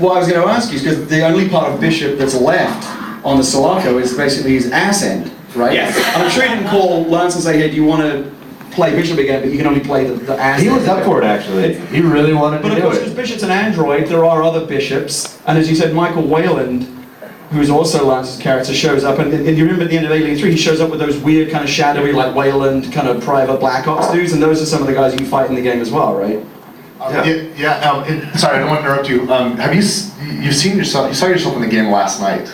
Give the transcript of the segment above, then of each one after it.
what I was going to ask you, because the only part of Bishop that's left on the Sulaco is basically his ass end, right? Yes. And I'm sure you didn't call Lance and say, hey, do you want to play Bishop again, but you can only play the ass He end. was up for it, actually. He really wanted to do it. But of course, because Bishop's an android, there are other Bishops, and as you said, Michael Wayland, who's also Lance's character, shows up, and you remember at the end of Alien 3, he shows up with those weird kind of shadowy, like Wayland, kind of private Black Ops dudes, and those are some of the guys you fight in the game as well, right? Sorry, I don't want to interrupt you. Have you seen yourself? You saw yourself in the game last night.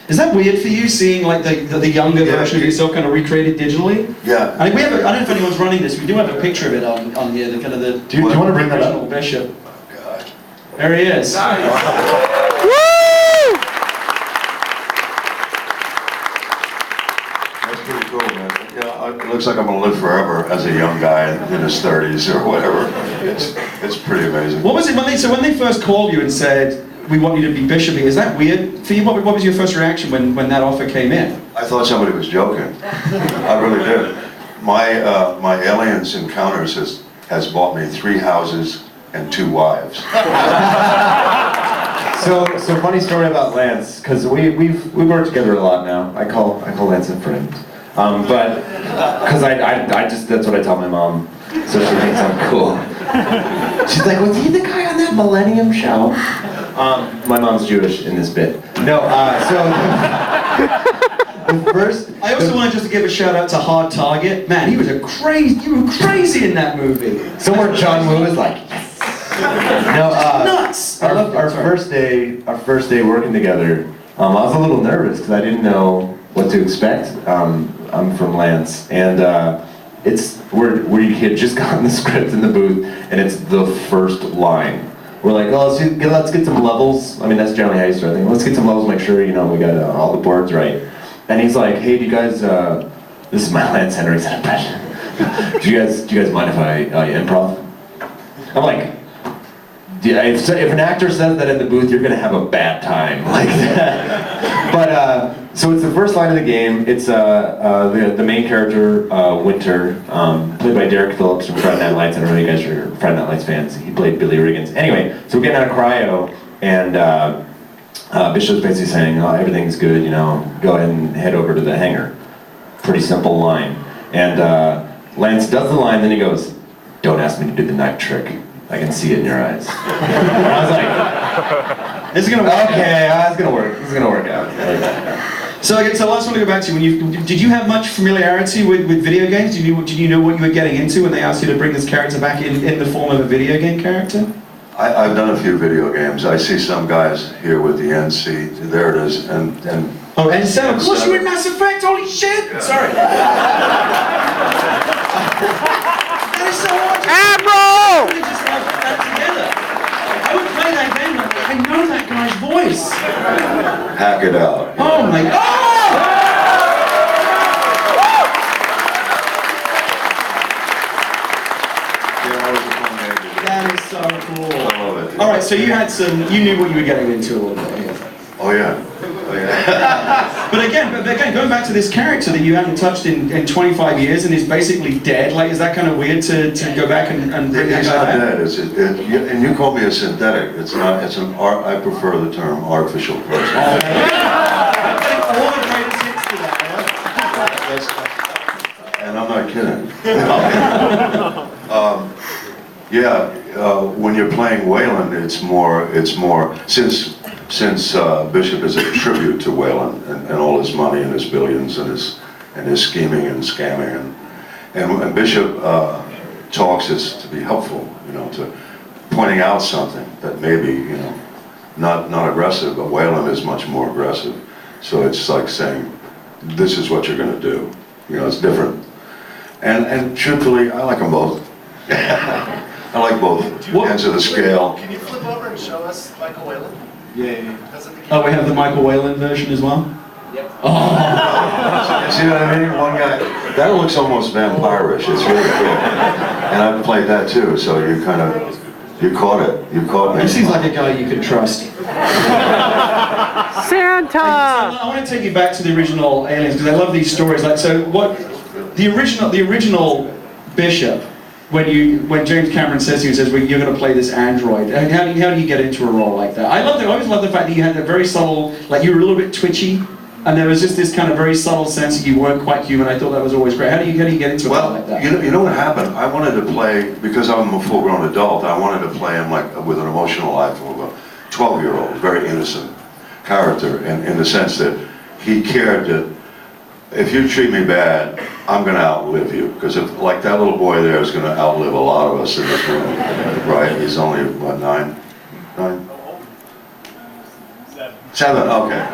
Is that weird for you, seeing like the younger version of yourself kind of recreated digitally? Yeah. I think we have. I don't know if anyone's running this. We do have a picture of it on here. The kind of the. Do you want to bring that original up? Bishop. Oh, God. There he is. That's pretty cool, man. Yeah, it looks like I'm gonna live forever as a young guy in his 30s or whatever. It's pretty amazing. What was it when they first called you and said we want you to be Bishop? Is that weird for you? What was your first reaction when that offer came in? I thought somebody was joking. I really did. My Aliens Encounters has bought me 3 houses and 2 wives. So funny story about Lance, because we've worked together a lot now. I call Lance a friend, but because I just that's what I tell my mom, so she thinks I'm cool. She's like, was he the guy on that Millennium show? My mom's Jewish in this bit. No, the first. I also wanted just to give a shout out to Hard Target. Man, you were crazy in that movie. Somewhere John Woo is like, yes. No, nuts. Our first day working together, I was a little nervous because I didn't know what to expect. I'm from Lance, and it's where you had just gotten the script in the booth, and it's the first line. We're like, oh, let's get some levels. I mean, that's generally how you start thinking. Let's get some levels, make sure we got all the boards right. And he's like, hey, do you guys? This is my Lance Henriksen impression. do you guys mind if I improv? I'm like. Yeah, if an actor says that in the booth, you're gonna have a bad time like that. But so it's the first line of the game. It's the main character, Winter, played by Derek Phillips from Friday Night Lights. I don't know if you guys are Friday Night Lights fans. He played Billy Riggins. Anyway, so we're getting out of cryo, and Bishop's basically saying, "Oh, everything's good. Go ahead and head over to the hangar." Pretty simple line. And Lance does the line, then he goes, "Don't ask me to do the knife trick. I can see it in your eyes." And I was like, "This is gonna work." Okay, it's gonna work. This is gonna work out. So I just want to go back to did you have much familiarity with video games? Did you know what you were getting into when they asked you to bring this character back in the form of a video game character? I've done a few video games. I see some guys here with the NC. There it is, and oh, and so of course you were in Mass Effect. Holy shit! Yeah. Sorry. That is so awesome. Admiral! We just have that together. I would play that game. I know that guy's voice. hack it out. Oh my God! That is so cool. I love it. All right, so you knew what you were getting into a little bit. Oh yeah. Oh yeah. But again, going back to this character that you haven't touched in 25 years and is basically dead, like, is that kind of weird to go back and bring that It's guy not back? dead. And you call me a synthetic. It's not. It's an art. I prefer the term artificial person. All the greatest hits to that, And I'm not kidding. When you're playing Wayland, it's more since Bishop is a tribute to Wayland and all his money and his billions and his scheming and scamming and Bishop talks is to be helpful, to pointing out something that maybe not aggressive, but Wayland is much more aggressive. So it's like saying, this is what you're going to do. It's different. And truthfully, I like them both. I like both ends of the scale. Can you flip over and show us Michael Wayland? Yeah. Oh, we have the Michael Wayland version as well? Yep. Oh. See what I mean? One guy, that looks almost vampirish. It's really cool. And I've played that too, so you caught it. You caught me. He seems like a guy you can trust. Santa! I want to take you back to the original Aliens because I love these stories. Like, so what the original Bishop when James Cameron says to you, well, you're going to play this android, and how do you get into a role like that? I always loved the fact that you had a very subtle, like you were a little bit twitchy, and there was just this kind of very subtle sense that you weren't quite human. I thought that was always great. How do you get into a role like that? You know what happened? I wanted to play, because I'm a full-grown adult, I wanted to play him like with an emotional life of a 12-year-old, very innocent character, in the sense that he cared that if you treat me bad, I'm going to outlive you. Because like that little boy there is going to outlive a lot of us in this room, right? He's only, what, 9? Seven, okay.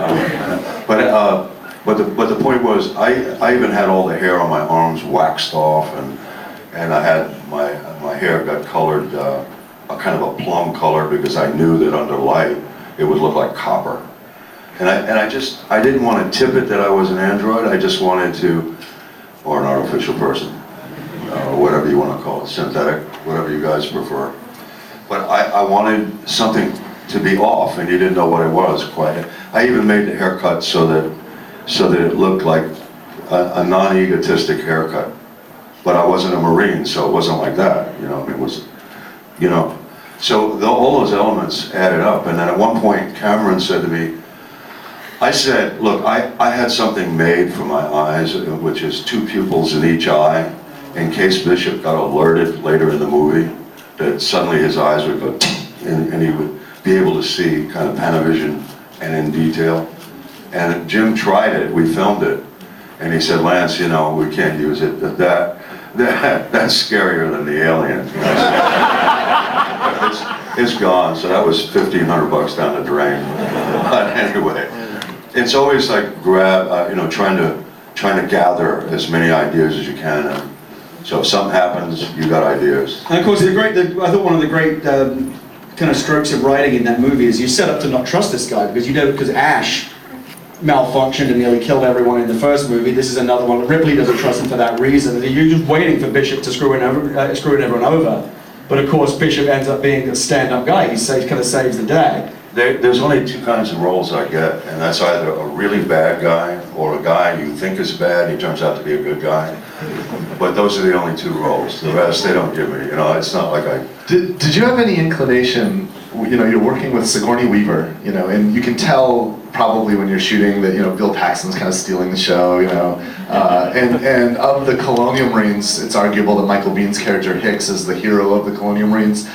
But the point was, I even had all the hair on my arms waxed off, and I had my hair got colored a kind of a plum color, because I knew that under light it would look like copper. And I didn't want to tip it that I was an android. I just wanted to, or an artificial person, or whatever you want to call it, synthetic, whatever you guys prefer. But I wanted something to be off, and you didn't know what it was quite. I even made the haircut so that it looked like a non-egotistic haircut. But I wasn't a Marine, so it wasn't like that. You know, it was, you know. So all those elements added up, and then at one point Cameron said to me, I said, look, I had something made for my eyes, which is 2 pupils in each eye, in case Bishop got alerted later in the movie that suddenly his eyes would go, and he would be able to see kind of Panavision and in detail. And Jim tried it, we filmed it, and he said, Lance, you know, we can't use it. That's scarier than the alien. You know? It's gone, so that was $1,500 down the drain. But anyway, it's always like you know, trying to gather as many ideas as you can. And so if something happens, you got ideas. And of course, I thought one of the great kind of strokes of writing in that movie is you set up to not trust this guy, because Ash malfunctioned and nearly killed everyone in the first movie. This is another one. Ripley doesn't trust him for that reason. You're just waiting for Bishop to screwing everyone over. But of course, Bishop ends up being a stand-up guy. He kind of saves the day. There's only 2 kinds of roles I get, and that's either a really bad guy or a guy you think is bad, he turns out to be a good guy. But those are the only 2 roles. The rest they don't give me. You know, it's not like I... Did you have any inclination, you know, you're working with Sigourney Weaver, you know, and you can tell probably when you're shooting that, you know, Bill Paxton's kind of stealing the show, you know, and of the Colonial Marines, it's arguable that Michael Biehn's character Hicks is the hero of the Colonial Marines.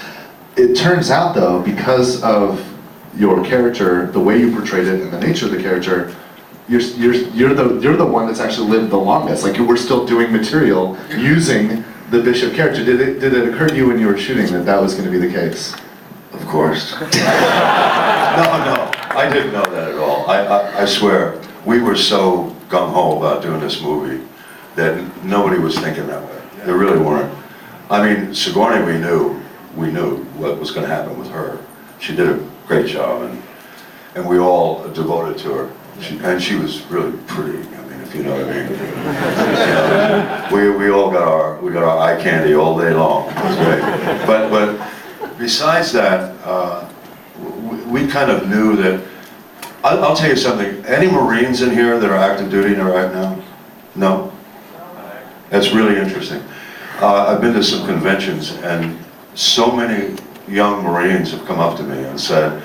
It turns out, though, because of your character, the way you portrayed it, and the nature of the character, you're the one that's actually lived the longest. Like, we're still doing material using the Bishop character. Did it occur to you when you were shooting that was going to be the case? Of course. No, I didn't know that at all. I swear, we were so gung-ho about doing this movie that nobody was thinking that way. They really weren't. I mean, Sigourney, we knew what was going to happen with her. She did a great job, and we all devoted to her. She was really pretty. I mean, if you know what I mean. We all got our eye candy all day long. It was great. But besides that, we kind of knew that. I'll tell you something. Any Marines in here that are active duty right now? No. That's really interesting. I've been to some conventions, and so many young Marines have come up to me and said,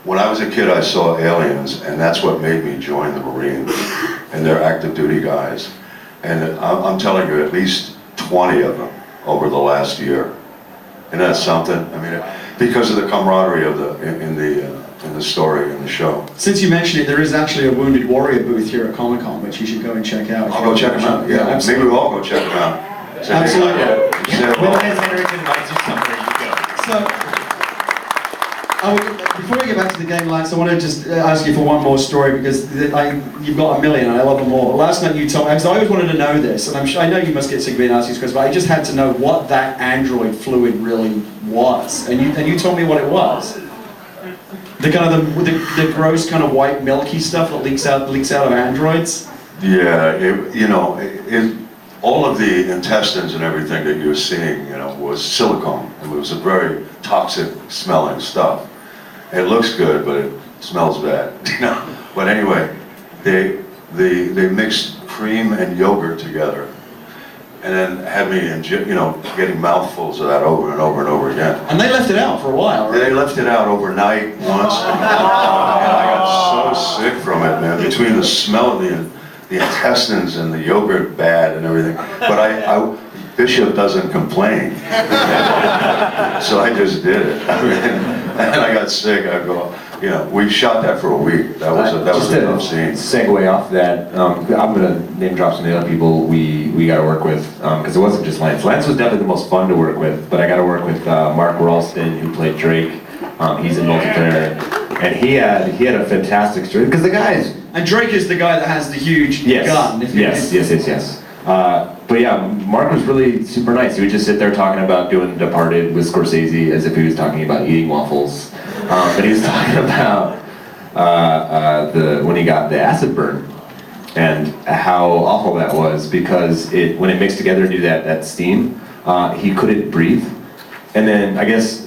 when I was a kid I saw aliens, and that's what made me join the Marines, and they're active duty guys. And I'm telling you, at least 20 of them over the last year. And that's something. I mean, because of the camaraderie of in the story, in the show. Since you mentioned it, there is actually a Wounded Warrior booth here at Comic-Con, which you should go and check out. I'll go check them out. Yeah, absolutely. Maybe we'll all go check them out. Absolutely. When Lance Henriksen invites you somewhere, you go. So, before we get back to the game, Lance, I want to just ask you for one more story, because you've got a million and I love them all. But last night you told me, because I always wanted to know this, and I know you must get sick of being asked these questions, but I just had to know what that android fluid really was. And you told me what it was. The kind of the gross kind of white milky stuff that leaks out of androids. Yeah, all of the intestines and everything that you're seeing, was silicone. It was a very toxic smelling stuff. It looks good, but it smells bad. But anyway, they mixed cream and yogurt together and then had me, getting mouthfuls of that over and over and over again. And they left it out for a while, right? They left it out overnight once, and I got so sick from it, man. Between the smell of the intestines and the yogurt bad and everything. But Bishop doesn't complain, so I just did it. And I got sick. I go, we shot that for a week. That was a tough scene. Segue off that, I'm gonna name drop some of the other people we got to work with, because it wasn't just Lance. Lance was definitely the most fun to work with, but I got to work with Mark Ralston, who played Drake. He's in multiplayer, and he had a fantastic story because the guys. And Drake is the guy that has the huge gun. Yes. But yeah, Mark was really super nice. He would just sit there talking about doing Departed with Scorsese as if he was talking about eating waffles. But he was talking about when he got the acid burn and how awful that was because when it mixed together to do that steam, he couldn't breathe. And then I guess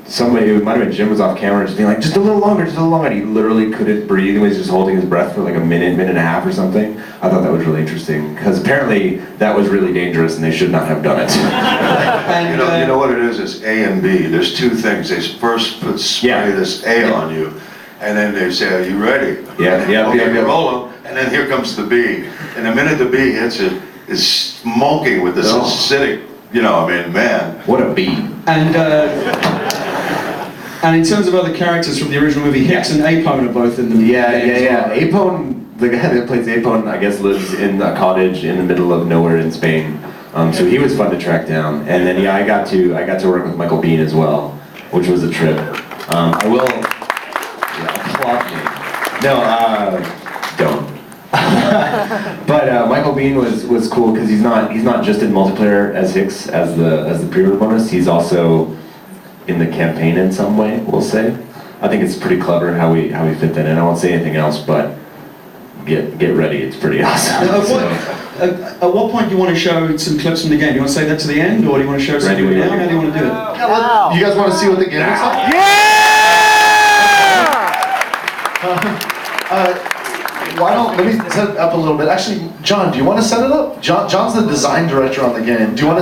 somebody, it might have been Jim, was off camera just being like, just a little longer. And he literally couldn't breathe. He was just holding his breath for like a minute and a half or something. I thought that was really interesting because apparently that was really dangerous and they should not have done it. And, you know what it is? It's A and B. There's two things. They first spray this A on you, and then they say, "Are you ready?" Okay, roll them, and then here comes the B. And the minute the B hits it, it's smoking with this acidic. Man. What a beat. And in terms of other characters from the original movie, Hicks and Apone are both in the movie. Yeah. Apone, the guy that plays Apone, I guess lives in a cottage in the middle of nowhere in Spain. So he was fun to track down. And then I got to work with Michael Biehn as well, which was a trip. I will applaud me. No, don't. But Michael Biehn was cool because he's not just in multiplayer as Hicks as the pre-order bonus. He's also in the campaign in some way. We'll say. I think it's pretty clever how we fit that in. I won't say anything else, but get ready. It's pretty awesome. At what point do you want to show some clips from the game? Do you want to say that to the end, or do you want to show something now? How do you want to do it? You guys want to see what the game looks like? Let me set it up a little bit. Actually, John, do you want to set it up? John's the design director on the game. Do you want to